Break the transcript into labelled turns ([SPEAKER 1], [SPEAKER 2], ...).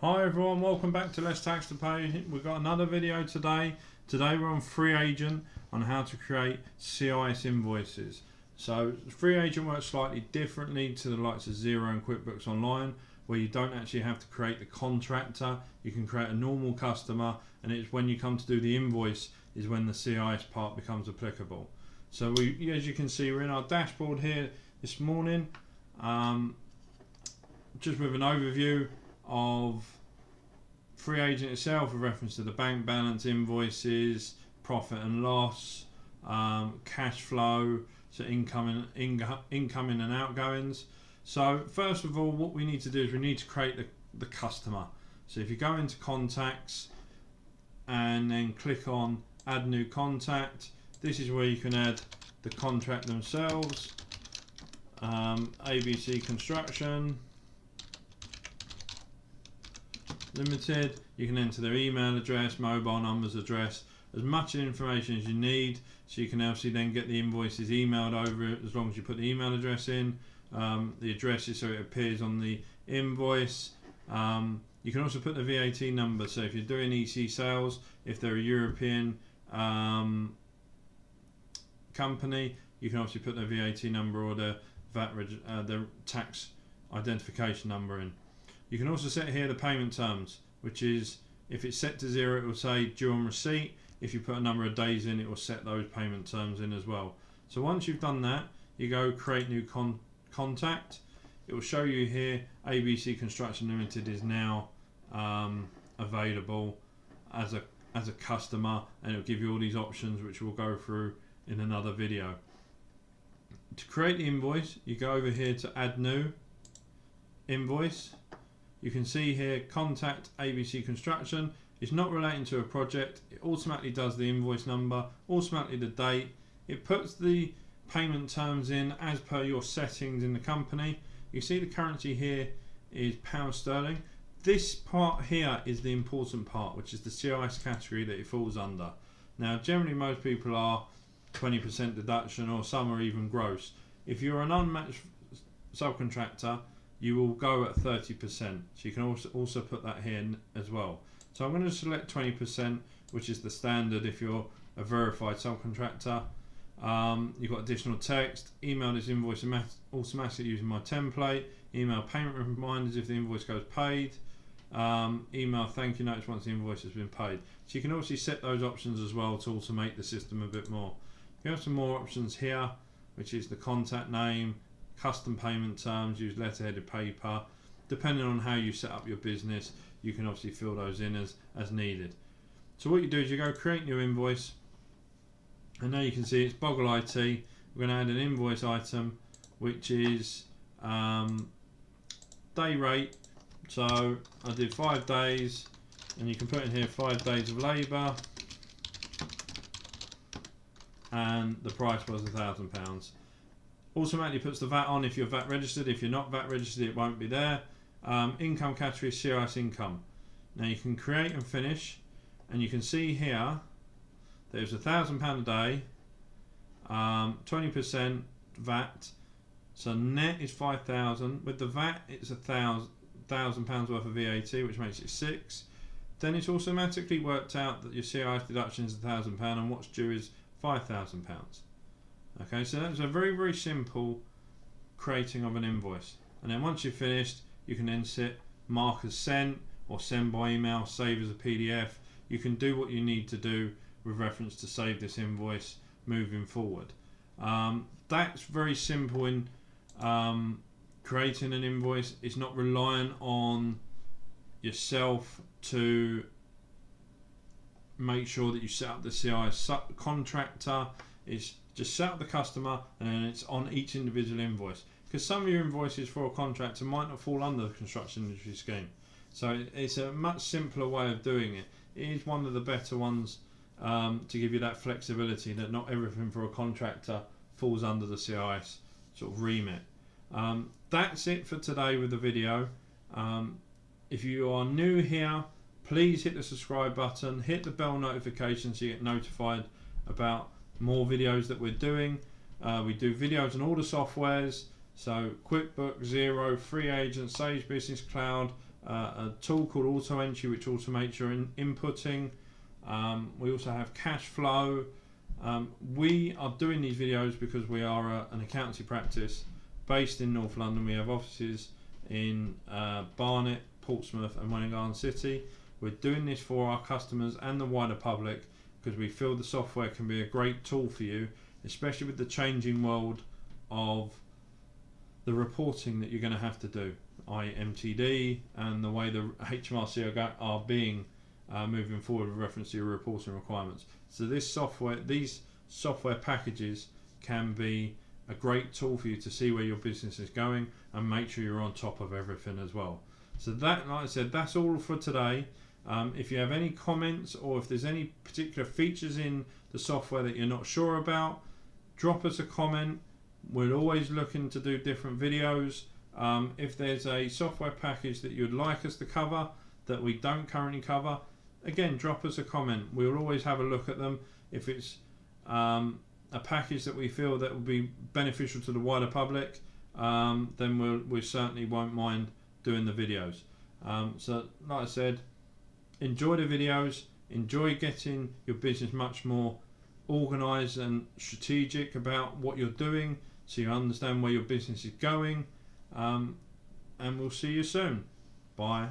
[SPEAKER 1] Hi everyone, welcome back to Less Tax to Pay. We've got another video today. Today we're on FreeAgent on how to create CIS invoices. So FreeAgent works slightly differently to the likes of Xero and QuickBooks Online, where you don't actually have to create the contractor. You can create a normal customer, and it's when you come to do the invoice is when the CIS part becomes applicable. So as you can see, we're in our dashboard here this morning, just with an overview of FreeAgent itself with reference to the bank balance, invoices, profit and loss, cash flow, so incoming and outgoings. So first of all, what we need to do is we need to create the customer. So if you go into contacts and then click on add new contact, this is where you can add the contract themselves, ABC Construction Limited. You can enter their email address, mobile numbers, address, as much information as you need, so you can obviously then get the invoices emailed over as long as you put the email address in, the address is so it appears on the invoice. You can also put the VAT number, so if you're doing EC sales, if they're a European company, you can obviously put their VAT number or their their tax identification number in. You can also set here the payment terms, which is, if it's set to 0, it will say due on receipt. If you put a number of days in, it will set those payment terms in as well. So once you've done that, you go create new contact. It will show you here ABC Construction Limited is now available as a customer, and it will give you all these options which we'll go through in another video. To create the invoice, you go over here to add new invoice. You can see here contact ABC Construction. It's not relating to a project. It automatically does the invoice number, automatically the date. It puts the payment terms in as per your settings in the company. You see the currency here is pound sterling. This part here is the important part, which is the CIS category that it falls under. Now generally most people are 20% deduction, or some are even gross. If you're an unmatched subcontractor, you will go at 30%, so you can also put that here as well. So I'm going to select 20%, which is the standard if you're a verified subcontractor. You've got additional text, email this invoice automatically using my template, email payment reminders if the invoice goes paid, email thank you notes once the invoice has been paid. So you can also set those options as well to automate the system a bit more. You have some more options here, which is the contact name, custom payment terms, use letterheaded paper. Depending on how you set up your business, you can obviously fill those in as needed. So what you do is you go create new invoice, and now you can see it's Boggle IT. We're going to add an invoice item, which is day rate. So I did 5 days, and you can put in here 5 days of labour, and the price was £1,000. Automatically puts the VAT on if you're VAT registered. If you're not VAT registered, it won't be there. Income category CIS income. Now you can create and finish, and you can see here there's £1,000 a day, 20% VAT, so net is 5,000. With the VAT, it's £1,000 worth of VAT, which makes it 6. Then it's automatically worked out that your CIS deduction is £1,000, and what's due is £5,000. Okay, so that's a very, very simple creating of an invoice. And then once you've finished, you can then mark as sent, or send by email, save as a PDF. You can do what you need to do with reference to save this invoice moving forward. That's very simple in creating an invoice. It's not reliant on yourself to make sure that you set up the CIS contractor. It's just set up the customer, and then it's on each individual invoice, because some of your invoices for a contractor might not fall under the construction industry scheme. So it's a much simpler way of doing it. It is one of the better ones to give you that flexibility that not everything for a contractor falls under the CIS sort of remit. That's it for today with the video. If you are new here, please hit the subscribe button, hit the bell notification so you get notified about more videos that we're doing. We do videos on all the softwares, so QuickBooks, Xero, FreeAgent, Sage Business Cloud, a tool called Auto Entry, which automates your inputting. We also have cash flow. We are doing these videos because we are an accountancy practice based in North London. We have offices in Barnet, Portsmouth and Welwyn Garden City. We're doing this for our customers and the wider public because we feel the software can be a great tool for you, especially with the changing world of the reporting that you're going to have to do, i.e. MTD, and the way the HMRC are being moving forward with reference to your reporting requirements. So these software packages can be a great tool for you to see where your business is going and make sure you're on top of everything as well. So that, like I said, that's all for today. If you have any comments or if there's any particular features in the software that you're not sure about, drop us a comment. We're always looking to do different videos. If there's a software package that you'd like us to cover that we don't currently cover, again, drop us a comment. We'll always have a look at them. If it's a package that we feel that will be beneficial to the wider public, then we certainly won't mind doing the videos. So like I said, enjoy the videos, enjoy getting your business much more organized and strategic about what you're doing so you understand where your business is going, and we'll see you soon. Bye.